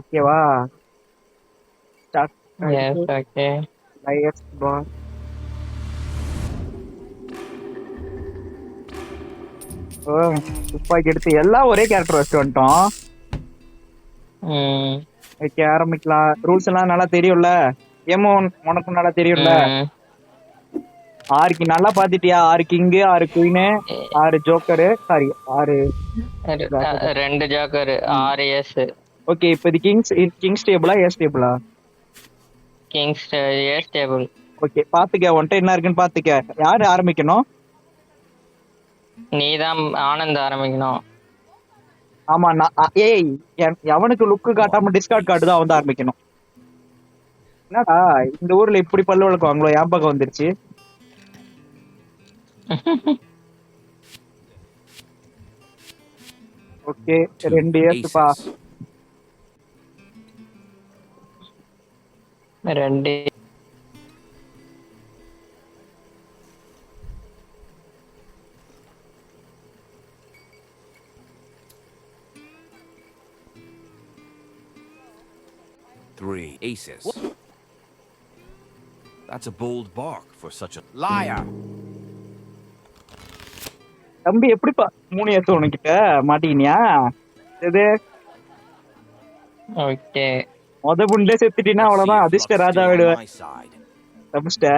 ஓகேவா? Start Yes, ஆயிடுச்சு. okay. Liars பார். ஓ, துப்பாக்கி எடுத்து எல்லாம் ஒரே கேரக்டர் வச்சுட்டு வந்துட்டோம். ம். ஓகே, ஆரம்பிக்கலாம். ரூல்ஸ் எல்லாம் நல்லா தெரியும்ல? ஏமோ உனக்கும் நல்லா தெரியும்ல? ம். 6 கிங் நல்லா பாத்துட்டியா? 6 king, 6 queen, 6 joker, sorry 6. 2 joker, 6 ace. Okay, இப்போ இது கிங்ஸ் டேபிளா ஏஸ் டேபிளா? Kings ace table. ஓகே, பாத்துக்க உன்ட்ட என்ன இருக்குன்னு பாத்துக்க. யாரு ஆரம்பிக்கணும்? நீதான் ஆனந்த் ஆரம்பிக்கணும். ஆமா, நான் ஏய், எவனுக்கு லுக்கு காட்டாம டிஸ்கார்ட் காட்டுதோ அவன் தான் ஆரம்பிக்கணும். என்னடா இந்த ஊர்ல இப்படி பல்லு வளர்க்குவாங்களோ? என் பக்கம் வந்துருச்சு. Okay, 2 ஏசுப்பா. 2. Three aces. That's a bold bark for such a liar. தம்பி எப்படிப்பா 3 ஏசு உனக்கிட்ட மாட்டீனியா? இது ஓகே. மொத புண்டே செத்துட்டீங்கன்னா Let's see அவ்வளவுதான், if அதிர்ஷ்ட luck's ராஜா still on விடுவேன். my side. தப்பிச்சிட்ட.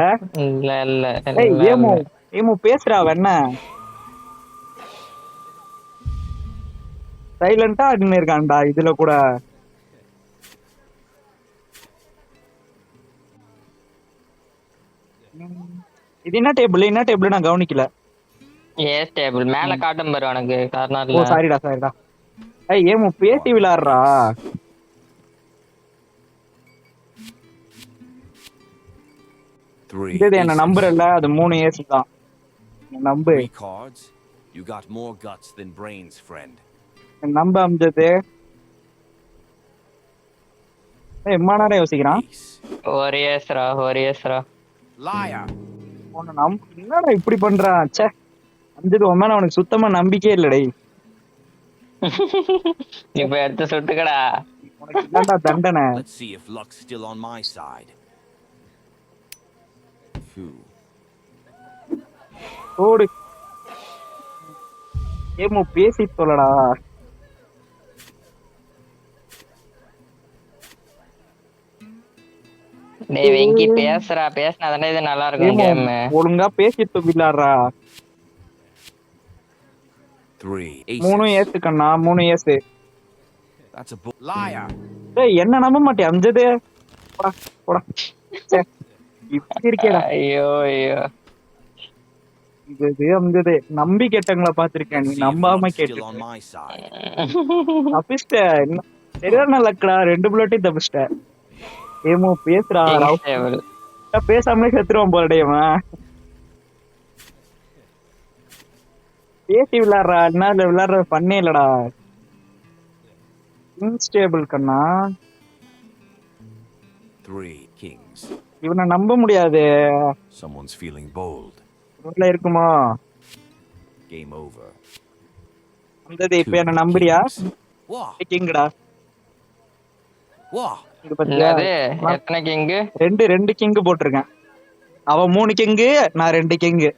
இல்ல இல்ல ஏய் இல்ல ஏமு, இல்ல. ஏமு பேசுறா என்ன? சைலண்டா நின்னு இருக்கான்டா இதுல கூட. இது என்ன டேபிள்? என்ன டேபிள் நான் கவனிக்கல. ஏஸ் டேபிள் மேல காட்டும் பாரு உனக்கு ஓ கார்னர்ல. சாரிடா. ஏய் ஏமு பேசி One விளையாடுறா. ace. Three இது என்ன aces. நம்புறல்ல? அது 3 ஏசு தான். நம்பு. 3 cards. You got more guts than brains, friend. நம்ப அம்ஜது. எம்மா நேரம் யோசிக்கிறான். Ace. ஒரு ஏஸ்ரா. Liar. என்னடா இப்படி பண்றான்? ச்சே, அஞ்சது உன் மேல அவனுக்கு சுத்தமா நம்பிக்கையே இல்லடே. இப்ப எடுத்து சுட்டுக்கடா. உனக்கு என்னடா தண்டனை? Let's see if luck's still on my side. Phew. ஓடு. ஏமோ பேசி சொல்லடா. டேய் வெங்கி பேசினாதானே இது நல்லா இருக்கும் ஏமோ கேம். ஒழுங்கா பேசி விளையாடுறா. 3 3 aces. Yesu Kanna, 3 Yesu. That's a liar. டேய் என்ன நம்ப மாட்டேன் அஞ்சது. போடா போடா. ச்சே, இப்படி இருக்கேடா. ஐயோ. இது அஞ்சது நம்பி கேட்டவங்கள பாத்திருக்கேன், Let's நீ see if நம்பாம luck's still கேட்டுட்ட. on my side. தப்பிச்சிட்ட. சரியான லக்கடா, 2 புல்லட்டையும் தப்பிச்சிட்ட. ஏமோ பேசுறா. Kings table. பேசாமலே செத்துருவான் போலடே இவன். பேசி விளையாடுறா. என்ன விளையாடுற பண்ணே இல்லடா. இன்ஸ்டேபிள் கண்ணா. 3 kings. இவனை நம்ப முடியாது. Someone's feeling bold. ஊர்ல இருக்குமோ? Game over. வந்தது இப்ப 2 என்ன நம்புறியா? kings. Wah. கிங்கடா. Wah. இது பத்தியா? என்னது எத்தனை கிங்கு? 2 கிங்கு போட்டிருக்கேன். அவன் 3 கிங்கு, நான் 2 கிங்கு.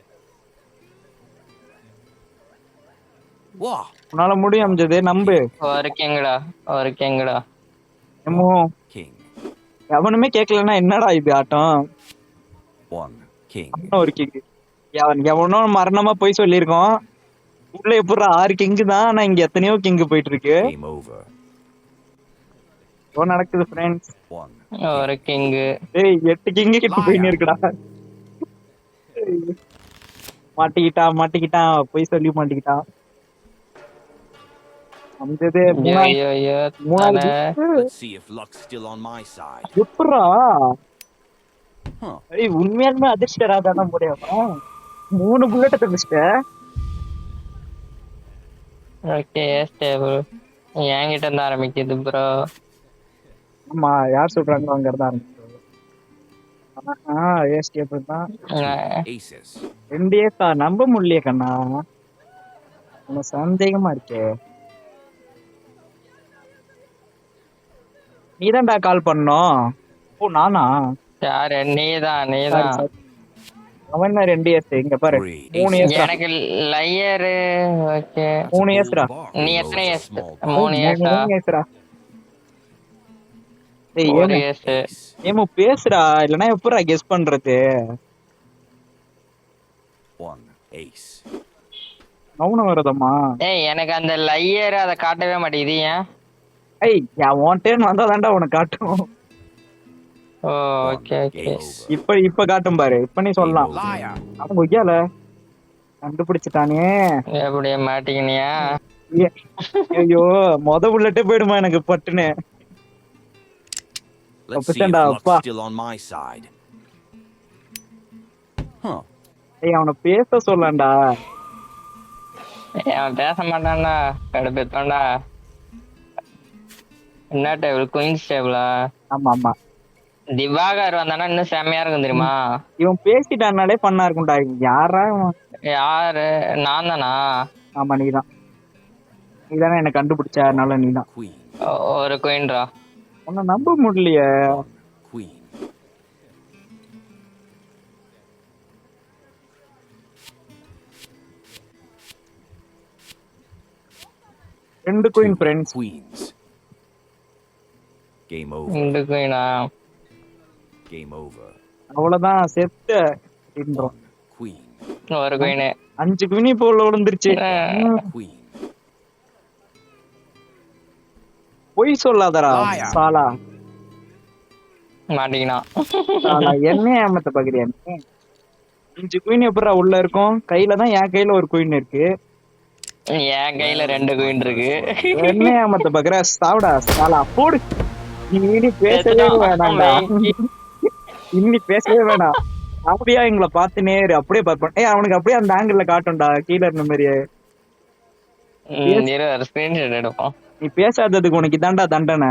Wah. உன்னால முடியும் அம்ஜது, நம்பு. ஒரு கிங்கடா. எம்மோ King. எவனுமே கேட்கலன்னா என்னடா இது ஆட்டம்? 1 king. அவனும் ஒரு கிங்கு. எவனோ மரணமா போய் சொல்லியிருக்கோம். உள்ள எப்படா 6 கிங்கு தான், ஆனா இங்க எத்தனையோ கிங்கு போயிட்டு இருக்கு. Game over. நடக்குது ஃப்ரெண்ட்ஸ். 1 ஒரு கிங்கு. ஏய் 8 கிங்கு கிட்ட போயின்னு இருக்குடா. மாட்டிக்கிட்டான் போய் சொல்லி மாட்டிக்கிட்டான். அம்ஜது மூணாவது. Let's see if luck's still on my side. எப்படா? Huh. ஏய் உண்மையாலுமே அதிர்ஷ்ட ராஜா தான் முடியாமா? 3 புல்லட்ட தப்பிச்சிட்ட. ஓகே ஏஸ் டேபிள் என்கிட்ட இருந்து ஆரம்பிக்குது ப்ரோ. ஆமா, யார் சொல்றாங்களோ அங்க இருந்தா ஆரம்பிச்சது. ஏஸ் டேபிள் தான். 2 aces. 2 ஏசா நம்ப முடியலையே கண்ணா. உனக்கு சந்தேகமா இருக்கே. நீதான்டா கால் பண்ணோம். ஓ நானா? யாரு? நீதான் சாரி நீதான். சாரி. அவன் என்ன 2 இயர்ஸ் இங்க பாரு. 3 இயர்ஸ்டா. எனக்கு லையரு. ஓகே. 3 இயர்ஸ்டா. நீ எத்தனை இயர்ஸ்? ஏய் 3 இயர்ஸா? 3 இயர்ஸ்டா. ஏய் 4 ஏமு இயர்ஸ். ஏமு பேசுடா, இல்லனா எப்படிடா கெஸ் பண்றது? மௌனம் வருதம்மா. ஏய் எனக்கு அந்த லையர் அதை காட்டவே மாட்டேங்குது, ஏன்? ஏய் உன் டேர்ன் வந்தா தான்டா உனக்கு காட்டும். ஓ ஓகே ஓகே. இப்ப காட்டும் பாரு. இப்ப நீ சொல்லலாம். அவன் கொய்யால கண்டுபிடிச்சிட்டானே. எப்படி மாட்டீங்கனியா? ஐயோ மொத புல்லட்டே போயிடுமா எனக்கு பட்டுன்னு. Let's see if luck's still on my side. Huh. ஏய் அவனை பேச சொல்லண்டா. அவன் பேச மாட்டான்டா, கடுப்பேத்தான்டா. என்ன டேபிள்? குயின்ஸ் டேபிளா? ஆமா ஆமா. திவாகர் வந்தானா இன்னும் செம்மையா இருக்கும் தெரியுமா? இவன் பேசிட்டானாலே பண்ணா இருக்கும்டா. யாரா இவன்? யாரு? நான் தானா? ஆமா நீதான். நீதானே என்ன கண்டுபிடிச்ச, அதனால நீதான். ஒரு குயின்ரா. உன்னை நம்ப முடியலையே. ரெண்டு குயின் ஃப்ரெண்ட்ஸ். Game over. ரெண்டு குயினா? Game over. அவ்வளவுதான் செத்த அப்படின்றோம். ஒரு குயின். 5 குயினி போல விழுந்துருச்சு. பொய் சொல்லாதடா சாலா. மாட்டீங்கனா சாலா என்ன ஏமாத்த பாக்குறியா நீ? 5 குயின் எப்படா உள்ள இருக்கும்? கையில தான், என் கையில ஒரு குயின் இருக்கு. என் கையில 2 குயின் இருக்கு. என்ன ஏமாத்த பாக்குற? சாவுடா சாலா போடு. நீ பேசவே வேணாம்டா. இன்னி பேசவே வேணாம். அப்படியா எங்களை பார்த்து நேரு அப்படியே பார்ப்பேன். ஏய் அவனுக்கு அப்படியே அந்த ஆங்கிள் காட்டும்டா கீழே இருந்த மாதிரியே. ஸ்கிரீன்ஷாட் எடுப்போம். நீ பேசாததுக்கு உனக்கு இதான்டா தண்டனை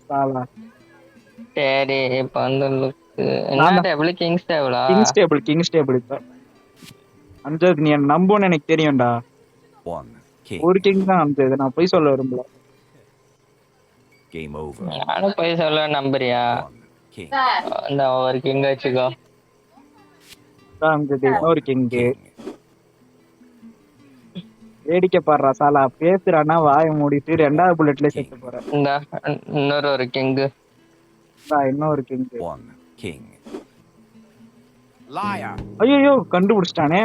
சாலா. சரி இப்ப வந்து என்ன டேபிள்? கிங்ஸ் டேபிளா? கிங்ஸ் டேபிள் இப்ப அஞ்சது. நீ என்ன நம்புன்னு எனக்கு தெரியும்டா. ஒரு கிங் தான் அஞ்சது. நான் போய் சொல்ல விரும்பல. நானும் போய் சொல்ல நம்புறியா? இந்த ஒரு கிங் வச்சுக்கோ. ஒரு கிங் வேடிக்கை பாடுறா சாலா. பேசுறானா வாய மூடிட்டு 2வது புல்லட்ல செத்து போற. இந்த இன்னொரு ஒரு கிங். இன்னொரு கிங். ஐயோ கண்டுபிடிச்சிட்டானே.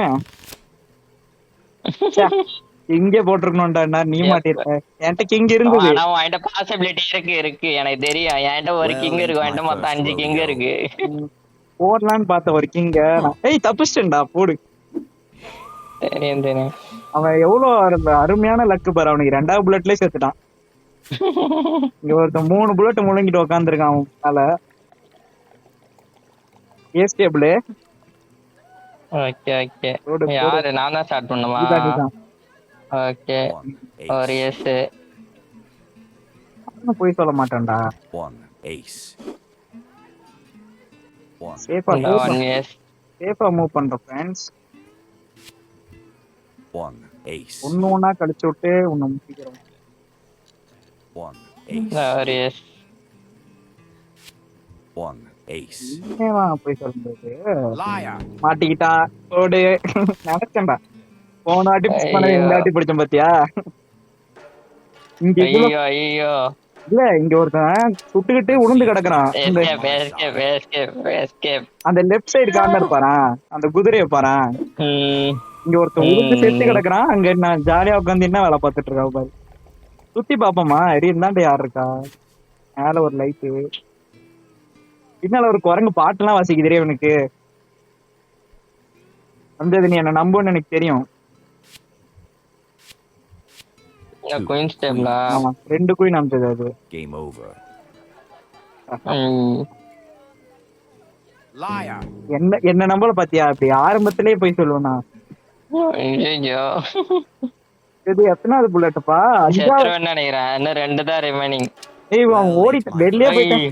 இங்கே போட்டிருக்கணும்டா. நீ மாட்டிருக்க. என்கிட்ட கிங் இருந்தது. ஆனா என்கிட்ட பாசிபிலிட்டி இருக்கு எனக்கு தெரியும். என்கிட்ட ஒரு கிங் இருக்கு. என்கிட்ட மொத்தம் 5 கிங் இருக்கு. போடலான்னு பார்த்த ஒரு கிங்க. ஏய் தப்பிச்சிட்டேன்டா போடு. தெரியும் தெரியும். அவன் எவ்வளவு அருமையான லக்கு பாரு. அவனுக்கு 2வது புல்லட்லயே செத்துட்டான். இங்க ஒருத்தன் 3 புல்லட் முழுங்கிட்டு உட்காந்துருக்கான் அவன் மேல. ஏஸ் டேபிள். Okay okay. யாரு? நான் தான் ஸ்டார்ட் பண்ணுமா? ஓகே. ஒரு எஸ். போய் சொல்ல மாட்டேன்டா. சேஃபா மூவ் பண்ற ஃப்ரெண்ட்ஸ். ஒண்ணா கழிச்சு விட்டு உன்னை முடிக்கிறோம். ஒரு எஸ். போய் சொல்லும்போது மாட்டிக்கிட்டா ஓடு. நினைச்சேன்டா போன வாட்டி மிஸ் பண்ண இந்த வாட்டி பிடிச்சேன் பாத்தியா? இங்க இல்ல இங்க ஒருத்தன் சுட்டுக்கிட்டு உளுந்து கிடக்குறான். அந்த லெப்ட் சைடு கார்னர் பாரு. அந்த குதிரைய பாரு. இங்க ஒருத்தன் உளுந்து செத்து கிடக்குறான். அங்க நான் ஜாலியா உட்காந்து என்ன வேலை பார்த்துட்டு இருக்கா பாரு. சுத்தி பாப்போமா? இருந்தாண்ட யாரு இருக்கா? மேல ஒரு லைட்டு. பின்னால ஒரு குரங்கு பாட்டுலாம் வாசிக்குது எனக்கு. வந்தது நீ என்ன நம்புன்னு எனக்கு தெரியும். குயின்ஸ் டேபிளா? ஆமா 2 குயின் அம்சது அது. Game over. என்ன நம்பல பாத்தியா? அப்படி ஆரம்பத்திலேயே போய் சொல்லுவேனா? ஐயோ இது எத்தனாவது புல்லட்ப்பா? 5வது நினைக்கிறேன். இன்னும் 2 தான் ரிமைனிங். ஏய் அவன் ஓடி வெளியே போயிட்டான்.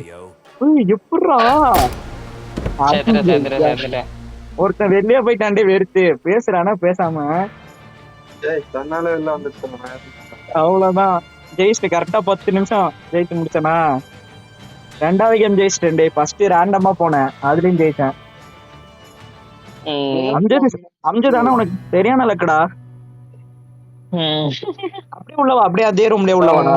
எப்படிரா? ஒருத்தன் வெளியே போயிட்டாண்டே வெறுத்து பேசுறானா பேசாம. அவ்வளவுதான் ஜெயிச்சுட்டு கரெக்டா 10 நிமிஷம் ஜெயிச்சு முடிச்சனா. 2வது கேம் ஜெயிச்சிட்டேன். ஃபர்ஸ்ட் ரேண்டமா போனேன், அதுலயும் ஜெயிச்சேன். அம்ஜத் ஆனா உனக்கு சரியான லக்குடா. அப்படியே உள்ளவா, அப்படியே அதே ரூம்லயே உள்ளவாடா.